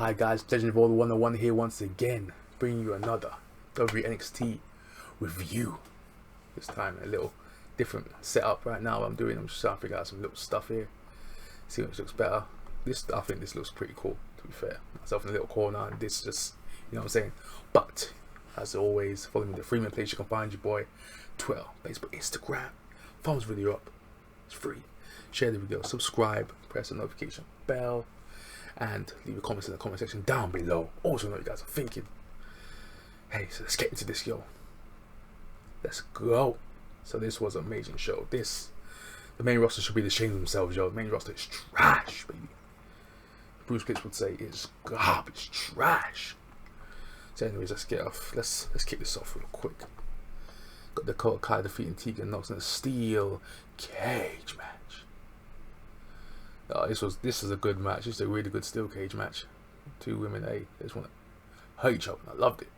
Hi guys, Legend of All the 101 here once again, bringing you another WNXT review. This time a little different setup right now. I'm just trying to figure out some little stuff here, see which looks better. I think this looks pretty cool, to be fair. Myself in a little corner, and this just, you know what I'm saying. But as always, follow me on the Freeman place. You can find your boy Twitter, Facebook, Instagram. Thumbs video up, it's free. Share the video, subscribe, press the notification bell, and leave your comments in the comment section down below. Also know what you guys are thinking. Hey, so let's get into this, yo. Let's go. So this was an amazing show. The main roster should be ashamed of themselves, yo. The main roster is trash, baby. Bruce Pitts would say it's garbage, trash. So anyways, let's get off. Let's kick this off real quick. Got the Corekai defeating Tegan Nox in a steel cage match. This is a good match. This is a really good steel cage match. Two women, they just want to hurt each other. I loved it.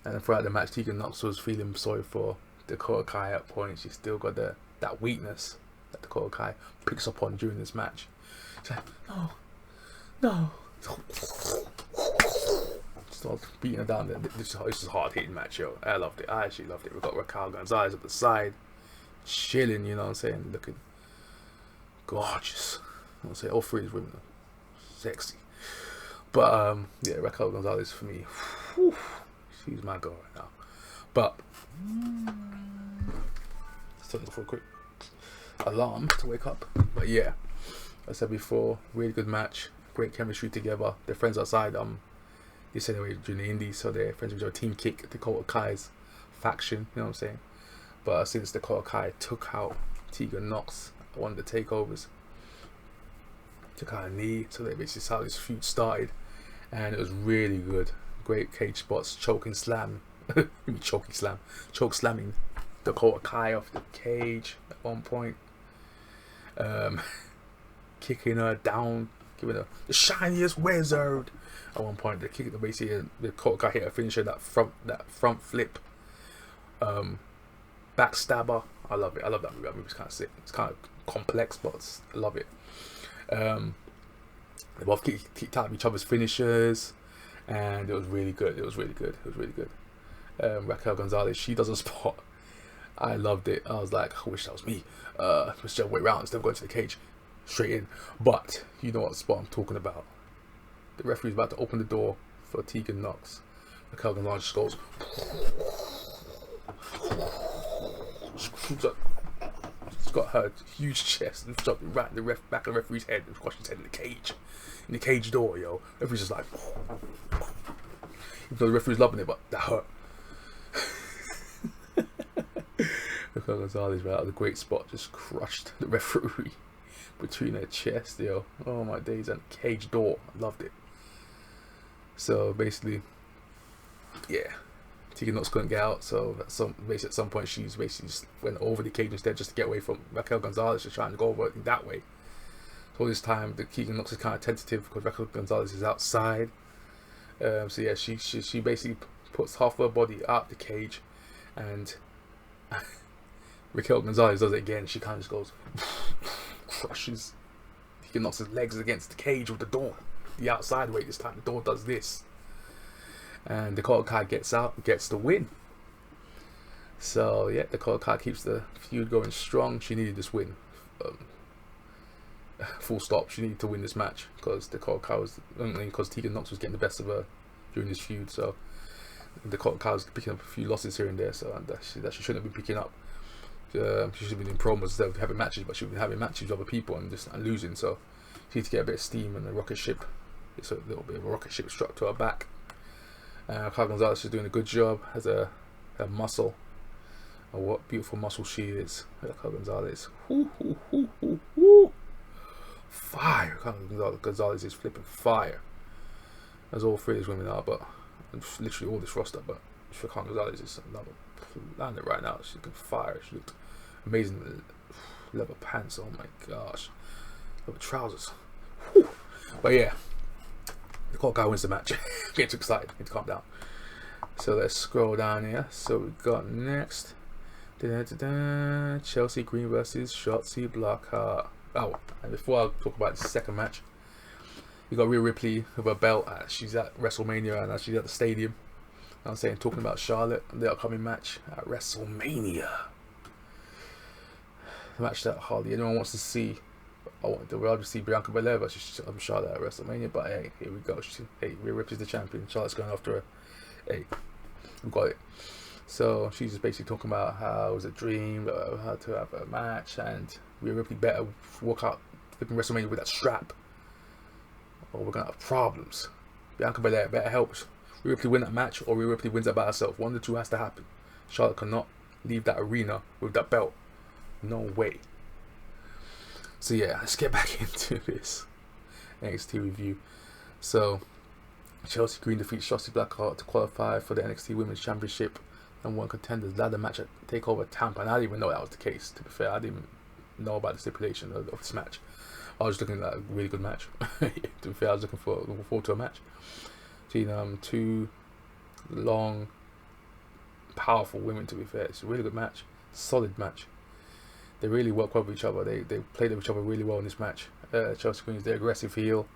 And then throughout the match, Tegan Nox was feeling sorry for the Corekai at points. She still got that weakness that the Corekai picks up on during this match. She's like, no. Starts beating her down. This is a hard hitting match, yo. I loved it. I actually loved it. We got Raquel Gonzalez at the side, chilling. You know what I'm saying? Looking gorgeous. I'll say all three of these women are sexy, but yeah, Raquel Gonzalez for me, whew, she's my girl right now. But let's turn off for a quick alarm to wake up. But yeah, as I said before, really good match, great chemistry together. They're friends outside this anyway during the indies, so they're friends with your Team Kick, the Corekai's faction. You know what I'm saying? But since the Corekai took out Tegan Nox, one of the takeovers, took out a knee, so they basically how this feud started, and it was really good. Great cage spots, choke slamming the Corekai off the cage at one point, kicking her down, giving her the shiniest wizard at one point. They kicked basically the Corekai hit her finisher, that front flip, backstabber. I love it. I love that movie. That movie's kind of sick. It's kind of complex, but I love it. They both kicked out of each other's finishers, and it was really good. Raquel Gonzalez, she does a spot. I loved it. I was like, I wish that was me. Just the other way around instead of going to the cage, straight in. But you know what spot I'm talking about. The referee's about to open the door for Tegan Nox. Raquel Gonzalez just goes. She's got her huge chest and jumping right in the back of the referee's head and squashing his head in the cage door, yo. The referee's just like, even though the referee's loving it, but that hurt. Raquel Gonzalez right out of the great spot just crushed the referee between her chest, yo. Oh my days, and the cage door. I loved it. So basically, yeah. Tegan Nox couldn't get out, so at some point she's basically just went over the cage instead, just to get away from Raquel Gonzalez, just trying to go over that way. So this time the Tegan Nox is kind of tentative because Raquel Gonzalez is outside. So yeah, she basically puts half her body out the cage, and Raquel Gonzalez does it again. She kind of just goes, crushes Tegan Nox's legs against the cage with the door, the outside way. This time the door does this. And the Corekai gets out, gets the win. So yeah, the Corekai keeps the feud going strong. She needed this win. Full stop. She needed to win this match because the Corekai was, because Tegan Nox was getting the best of her during this feud. So the Corekai was picking up a few losses here and there. So that she shouldn't have been picking up. She should have been in promos instead of having matches, but she's been having matches with other people and losing. So she needs to get a bit of steam, and the rocket ship. It's a little bit of a rocket ship struck to her back. Raquel Gonzalez is doing a good job. Has a muscle. Oh, what beautiful muscle she is. Raquel Gonzalez. Fire. Raquel Gonzalez is flipping fire. As all three of these women are, but literally all this roster. But Raquel Gonzalez is another planet right now. She's looking fire. She looked amazing. Leather pants. Oh my gosh. Leather trousers. Whew. But yeah. The Corekai wins the match. Getting too excited. Need to calm down. So let's scroll down here. So we got next. Chelsea Green versus Shotzi Blackheart. Oh, and before I talk about the second match, You got Rhea Ripley with her belt. She's at WrestleMania and she's at the stadium. I'm saying, talking about Charlotte and the upcoming match at WrestleMania. A match that hardly anyone wants to see. I want to rather see Bianca Belair versus Charlotte at WrestleMania, but hey, here we go. Hey, Rhea Ripley's the champion. Charlotte's going after her. Hey, we got it. So she's just basically talking about how it was a dream, how to have a match, and Rhea Ripley better walk out flipping WrestleMania with that strap, or we're gonna have problems. Bianca Belair better help Rhea Ripley win that match, or Rhea Ripley wins it by herself. One of the two has to happen. Charlotte cannot leave that arena with that belt. No way. So yeah, let's get back into this NXT review. So Chelsea Green defeats Shotzi Blackheart to qualify for the NXT Women's Championship and one contenders ladder match at TakeOver Tampa. And I didn't even know that was the case. To be fair, I didn't know about the stipulation of this match. I was looking at a really good match. To be fair, I was looking forward to a match between two long, powerful women. To be fair, it's a really good match, solid match. They really work well with each other. They played with each other really well in this match. Chelsea Green is the aggressive heel,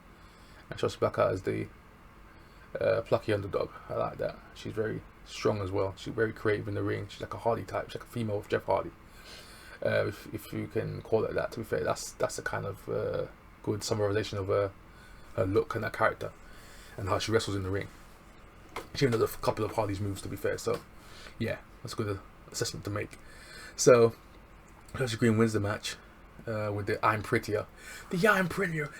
and Shotzi Blackheart is the plucky underdog. I like that. She's very strong as well. She's very creative in the ring. She's like a Hardy type. She's like a female of Jeff Hardy, if you can call it that. To be fair, that's a kind of good summarization of her look and her character and how she wrestles in the ring. She even does a couple of Hardy's moves, to be fair. So yeah, that's a good assessment to make. So Chelsea Green wins the match with the I'm prettier. I'm prettier.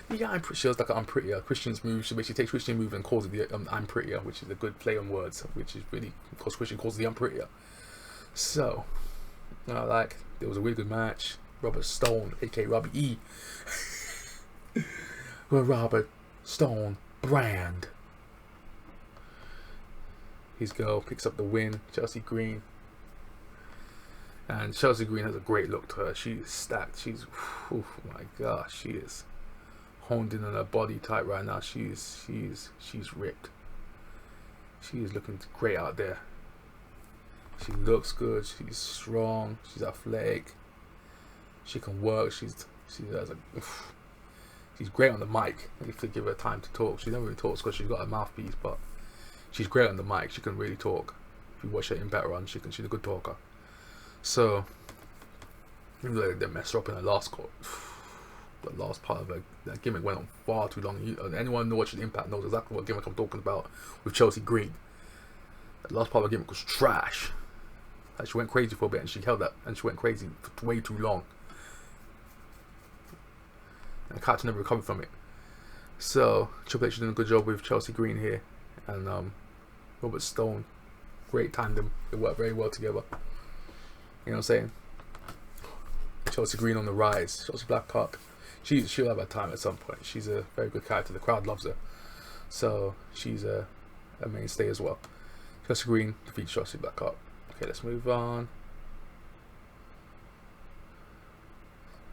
She was like an I'm prettier. Christian's move. She basically takes Christian's move and calls it the I'm prettier, which is a good play on words, which is really, of course, Christian calls it the I'm prettier. So, like, it was a really good match. Robert Stone, aka Robbie E. Robert Stone Brand. His girl picks up the win. Chelsea Green. And Chelsea Green has a great look to her. She's stacked. She's, oh my gosh, she is honed in on her body type right now. She's ripped. She is looking great out there. She looks good. She's strong. She's athletic. She can work. She's great on the mic. If they give her time to talk, she never really talks because she's got a mouthpiece, but she's great on the mic. She can really talk. If you watch her Impact run, she's a good talker. So, they messed her up in the last court. The last part of that gimmick went on far too long. Anyone who watches Impact knows exactly what gimmick I'm talking about with Chelsea Green. The last part of the gimmick was trash. Like, she went crazy for a bit and she held that and she went crazy for way too long. And the character never recovered from it. So, Triple H is doing a good job with Chelsea Green here. And Robert Stone, great tandem. They work very well together. You know what I'm saying? Chelsea Green on the rise. Chelsea Blackheart. She'll have her time at some point. She's a very good character. The crowd loves her. So she's a mainstay as well. Chelsea Green defeats Chelsea Blackheart. Okay, let's move on.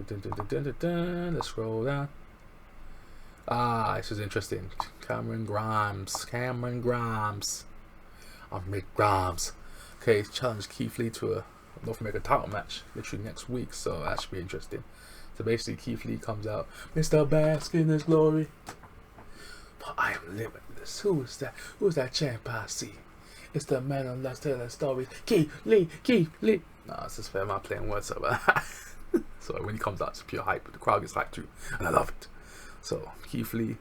Let's scroll down. This is interesting. Cameron Grimes. I'm Mick Grimes. Okay, he's challenged Keithley to a North American title match literally next week, so that should be interesting. So basically, Keithley comes out, Mr. Bask in his glory. But I am limitless. Who is that? Who is that champ I see? It's the man on Let's Tell Stories. Keithley. Nah, it's just fair. I'm not playing words over that. So when he comes out, it's pure hype. The crowd gets hyped too, and I love it. So Keithley,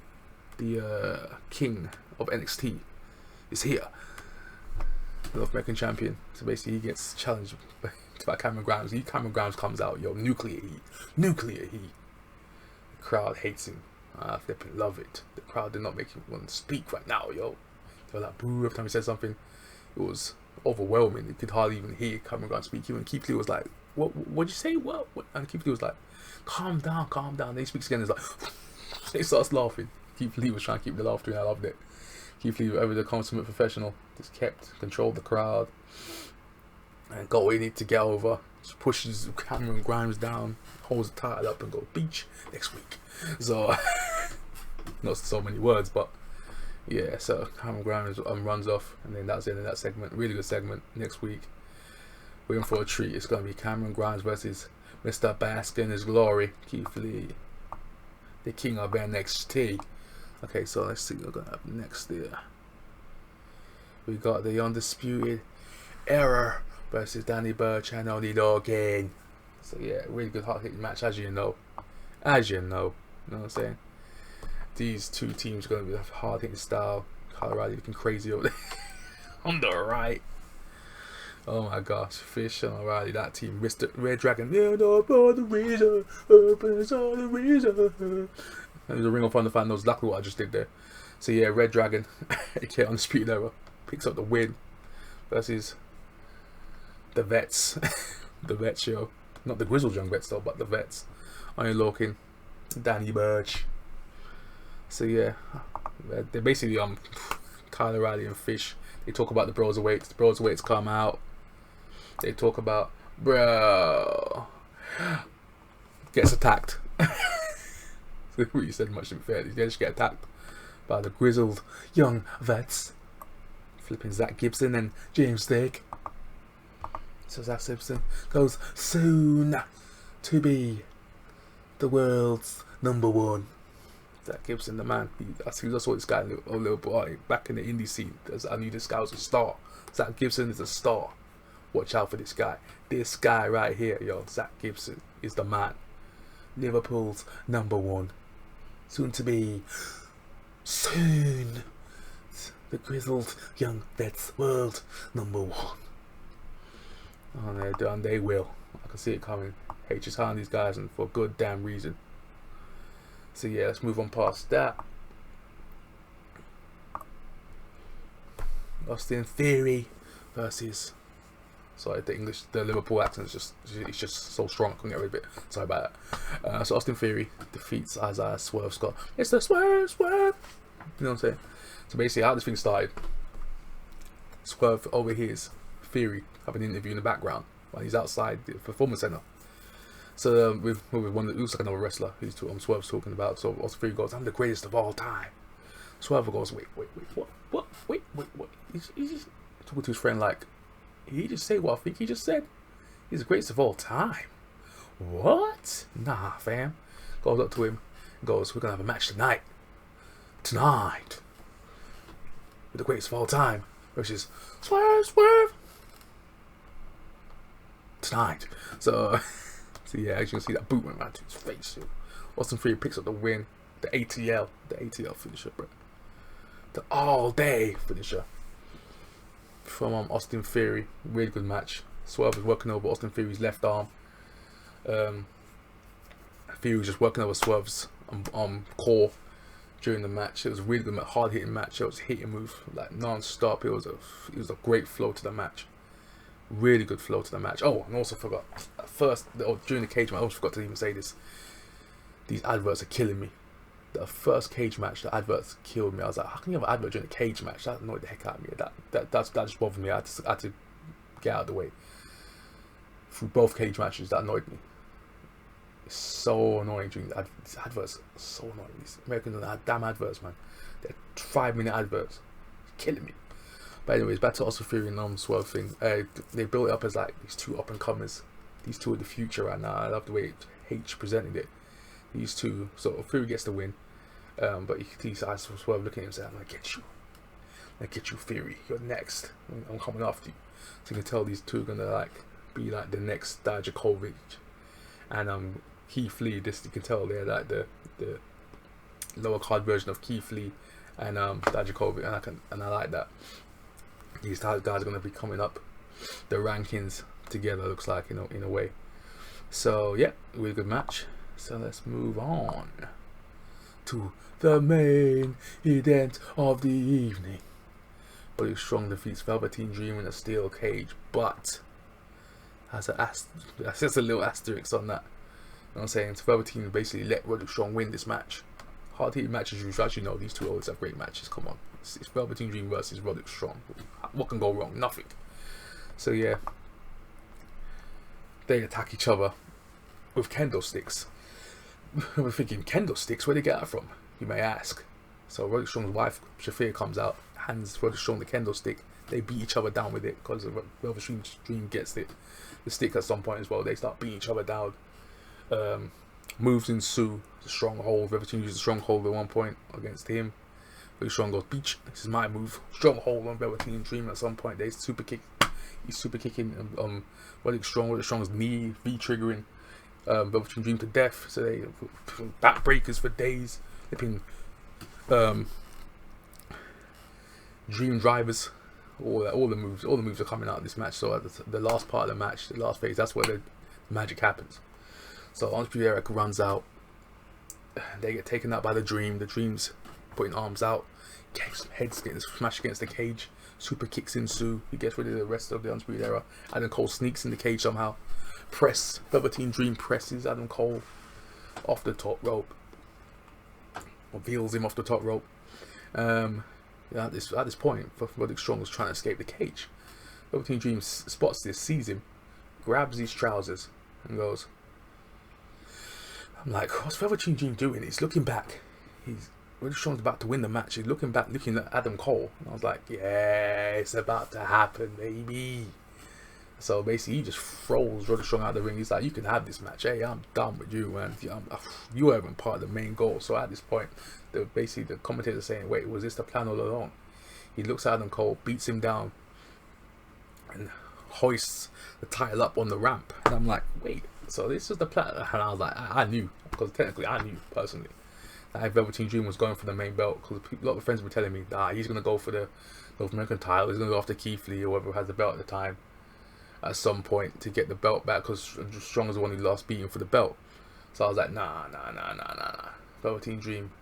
the king of NXT, is here. North American champion. So basically, he gets challenged by Cameron Grimes. Cameron Grimes comes out, yo, nuclear heat. The crowd hates him. I flipping love it. The crowd did not make him want to speak right now, yo. They were like, boo, every time he said something. It was overwhelming. You could hardly even hear Cameron Grimes speak. Even Keithley was like, what'd you say? What? And Keithley was like, calm down. Then he speaks again. It's like, he starts laughing. Keithley was trying to keep the laughter, and I loved it. Keithley, ever the consummate professional, just controlled the crowd and got what he needed to get over. Just pushes Cameron Grimes down, holds the title up, and go beach next week. So, not so many words, but yeah. So Cameron Grimes runs off, and then that's the end of that segment. Really good segment. Next week, we're in for a treat. It's gonna be Cameron Grimes versus Mr. Bask in his glory, Keithley, the king of NXT. Okay, so let's see what we're gonna have next there. We got the Undisputed Era versus Danny Burch and Only Logan. So yeah, really good hard hitting match, as you know. You know what I'm saying? These two teams are gonna be hard hitting style. Colorado looking crazy over there on the right. Oh my gosh, Fish and O'Reilly, that team, Mr. Red Dragon. Yeah, no, for the reason, opens all the reason. And the Ring of Honor fan knows exactly what I just did there. So yeah, Red Dragon, aka Undisputed Era, picks up the win versus the Vets. The Vets, yo. Not the Grizzled Young Vets though, but the Vets. Only Logan, Danny Burch. So yeah, they're basically Kyle O'Reilly and Fish. They talk about the Broserweights. The Broserweights come out. They talk about, bro gets attacked. So what you said much unfair. They just get attacked by the Grizzled Young Vets. Flipping Zach Gibson and James Thick. So Zach Gibson goes soon to be the world's #1. Zach Gibson, the man. I saw this guy a little boy back in the indie scene. I knew this guy was a star. Zach Gibson is a star. Watch out for this guy. This guy right here, yo. Zach Gibson is the man. Liverpool's #1. Soon to be. Soon. The Grizzled Young Vets world #1. Oh, they're done. They will. I can see it coming. H is hiring these guys, and for a good damn reason. So yeah, let's move on past that. Austin Theory versus. Sorry, the Liverpool accent is just so strong. I couldn't get rid of it. Sorry about that. So Austin Theory defeats Isaiah Swerve Scott. It's the Swerve. You know what I'm saying? So basically, how this thing started. Swerve overhears Theory have an interview in the background while he's outside the performance center. So with one that looks like another wrestler who's Swerve's talking about. So Austin Theory goes, "I'm the greatest of all time." Swerve goes, "Wait, what? He's talking to his friend like, he just say what I think he just said? He's the greatest of all time. What? Nah, fam." Goes up to him and goes, "We're gonna have a match tonight. With the greatest of all time versus Swerve. Tonight." So yeah, as you can see, that boot went right to his face. Austin Theory picks up the win. The ATL finisher, bro. The all-day finisher from Austin Theory. Really good match. Swerve was working over Austin Theory's left arm. Theory was just working over Swerve's core during the match. It was a really good, hard-hitting match. It was hitting move like non-stop. It was a great flow to the match. Really good flow to the match. Oh, and also forgot during the cage match. I almost forgot to even say this. These adverts are killing me. The first cage match, the adverts killed me. I was like, how can you have an advert during a cage match? That annoyed the heck out of me. That just bothered me. I had to get out of the way. Through both cage matches, that annoyed me. It's so annoying during these adverts. Are so annoying. These Americans are damn adverts, man. They're 5-minute adverts. It's killing me. But anyways, back to Austin Theory and Swerve thing. They built it up as like these two up-and-comers. These two are the future right now. I love the way H presented it. These two, so Theory gets the win. But he decides to Swerve looking at him and saying, "I'm gonna get you, Theory. You're next. I'm coming after you." So you can tell these two are gonna like be like the next Dijakovic and Keithley. This you can tell they're like the lower card version of Keithley and Dijakovic, and I like that. These guys are going to be coming up the rankings together, looks like, in a way. So yeah, really good match. So let's move on to the main event of the evening. Roderick Strong defeats Velveteen Dream in a steel cage, but has just a little asterisk on that. You know what I'm saying? So Velveteen basically let Roderick Strong win this match. Hard-hitting matches, you actually know these two always have great matches. Come on. It's Velveteen Dream versus Roderick Strong. What can go wrong? Nothing. So yeah, they attack each other with kendo sticks. We're thinking, kendo sticks? Where did they get that from? You may ask. So Roderick Strong's wife, Shafir, comes out, hands Roderick Strong the kendo stick. They beat each other down with it because Velveteen Dream gets the stick at some point as well. They start beating each other down. Moves ensue. The stronghold. Velveteen used the stronghold at one point against him. Really strong goes beach. This is my move. Stronghold on Velveteen Dream at some point. They super kick. He's super kicking Roderick Strong's knee, V-triggering Velveteen Dream to death. So they backbreakers for days. They've been Dream drivers. All the moves are coming out of this match. So at the last part of the match, the last phase, that's where the magic happens. So Undisputed Era runs out. They get taken out by the Dream. The Dream's putting arms out. Gets heads getting smashed against the cage. Super kicks ensue. He gets rid of the rest of the Undisputed Era. Adam Cole sneaks in the cage somehow. Velveteen Dream presses Adam Cole off the top rope. Or wheels him off the top rope. At this point, Roderick Strong was trying to escape the cage. Velveteen Dream spots this, sees him, grabs his trousers, and goes. I'm like, what's Velveteen Dream doing? He's looking back. Roderick Strong's about to win the match. He's looking back, looking at Adam Cole. And I was like, yeah, it's about to happen, baby. So basically, he just throws Roderick Strong out of the ring. He's like, you can have this match. Hey, I'm done with you, man. You weren't part of the main goal. So at this point, the commentators saying, wait, was this the plan all along? He looks at Adam Cole, beats him down, and hoists the title up on the ramp. And I'm like, wait, so this is the plan? And I was like, I knew, because technically I knew personally that Velveteen Dream was going for the main belt, because a lot of friends were telling me, he's going to go for the North American title, he's going to go after Keithley or whoever has the belt at the time at some point to get the belt back, because Strong is the one who lost beating for the belt. So I was like, nah. Velveteen Dream,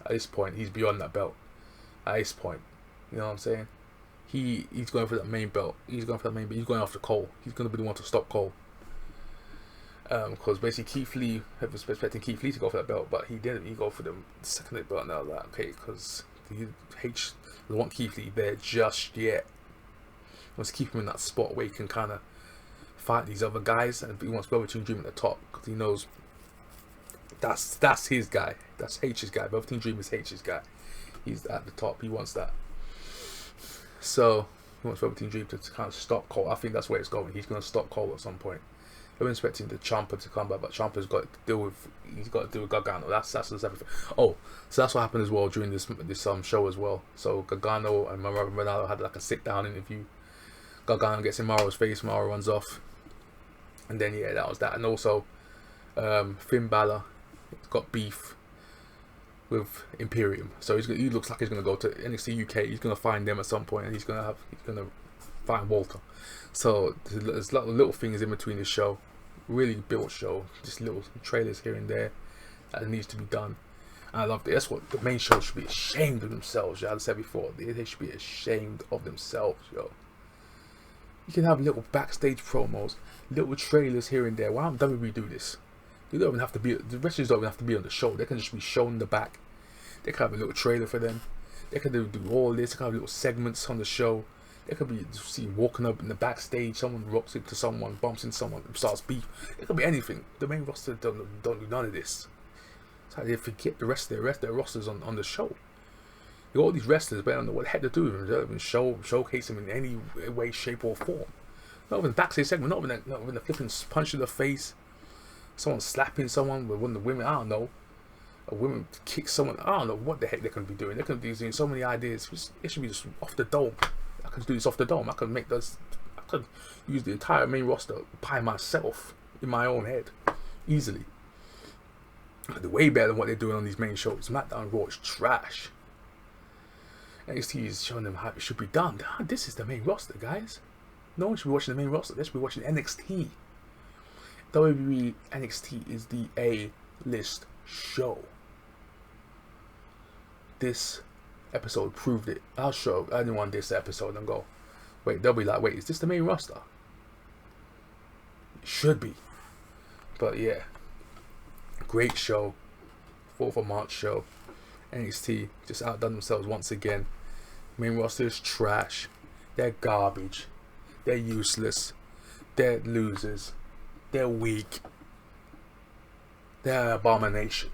at this point, he's beyond that belt. At this point, you know what I'm saying? He's going for that main belt. He's going after Cole. He's going to be the one to stop Cole. Because basically Keithley, I was expecting Keithley to go for that belt, but he didn't. He go for the second belt. And I was like, okay, because he doesn't want Keithley there just yet. He wants to keep him in that spot where he can kind of fight these other guys, and he wants Velveteen Dream at the top because he knows that's his guy. That's H's guy. Velveteen Dream is H's guy. He's at the top. He wants that. So he wants Velveteen Dream to kind of stop Cole. I think that's where it's going. He's going to stop Cole at some point. I'm expecting the Ciampa to come back, but Ciampa's got to deal with Gargano. That's everything. Oh, so that's what happened as well during this show as well. So Gargano and Ronaldo had like a sit down interview. Gargano gets in Mauro's face. Mauro runs off, and then yeah, that was that. And also, Finn Balor got beef with Imperium, so he looks like he's gonna go to NXT UK. He's gonna find them at some point, and he's gonna find Walter. So there's a lot of little things in between the show. Really built show, just little trailers here and there that needs to be done. And I love it. That's what the main show should be ashamed of themselves. Yo. I said before, they should be ashamed of themselves, yo. You can have little backstage promos, little trailers here and there. Why don't WWE do this? You don't even have to be. The wrestlers don't even have to be on the show. They can just be shown the back. They can have a little trailer for them. They can do all this. They can have little segments on the show. It could be seen walking up in the backstage, someone rocks into someone, bumps into someone, starts beef. It could be anything. The main roster don't do none of this. It's like they forget the rest of their rosters on the show. You got all these wrestlers, but I don't know what the heck they're doing. They don't even showcase them in any way, shape, or form. Not even backstage segment, not even the flipping punch in the face, someone slapping someone with one of the women. I don't know. A woman kicks someone. I don't know what the heck they can be doing. They can be doing so many ideas. It should be just off the dome. I could do this off the dome. I could use the entire main roster by myself in my own head easily. They're way better than what they're doing on these main shows. SmackDown and Raw is trash. NXT is showing them how it should be done. This is the main roster, guys. No one should be watching the main roster. They should be watching NXT. WWE NXT is the A-list show. This episode proved it. I'll show anyone this episode and go, wait, they'll be like, wait, is this the main roster? It should be. But yeah, great show. 4th of March show. NXT just outdone themselves once again. Main roster is trash. They're garbage. They're useless. They're losers. They're weak. They're an abomination.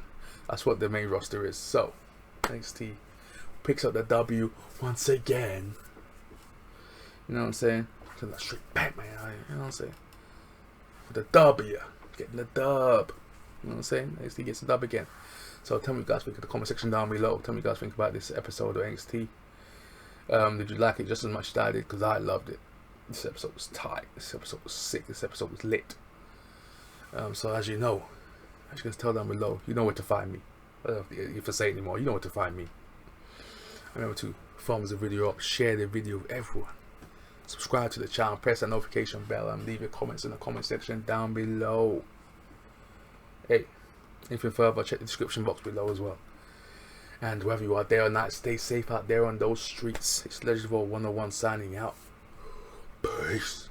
That's what the main roster is. So NXT picks up the W once again. You know what I'm saying? That straight back, man. You know what I'm saying? For the W. Getting the dub. You know what I'm saying? NXT gets the dub again. So tell me what you guys think in the comment section down below. Tell me what you guys think about this episode of NXT. Did you like it just as much as I did? Because I loved it. This episode was tight. This episode was sick. This episode was lit. So as you know, as you can tell down below, you know where to find me. If I say it anymore, you know where to find me. Remember to thumbs the video up, share the video with everyone. Subscribe to the channel, press that notification bell, and leave your comments in the comment section down below. Hey, anything further, check the description box below as well. And wherever you are day or night, stay safe out there on those streets. It's Legend of 101 signing out. Peace.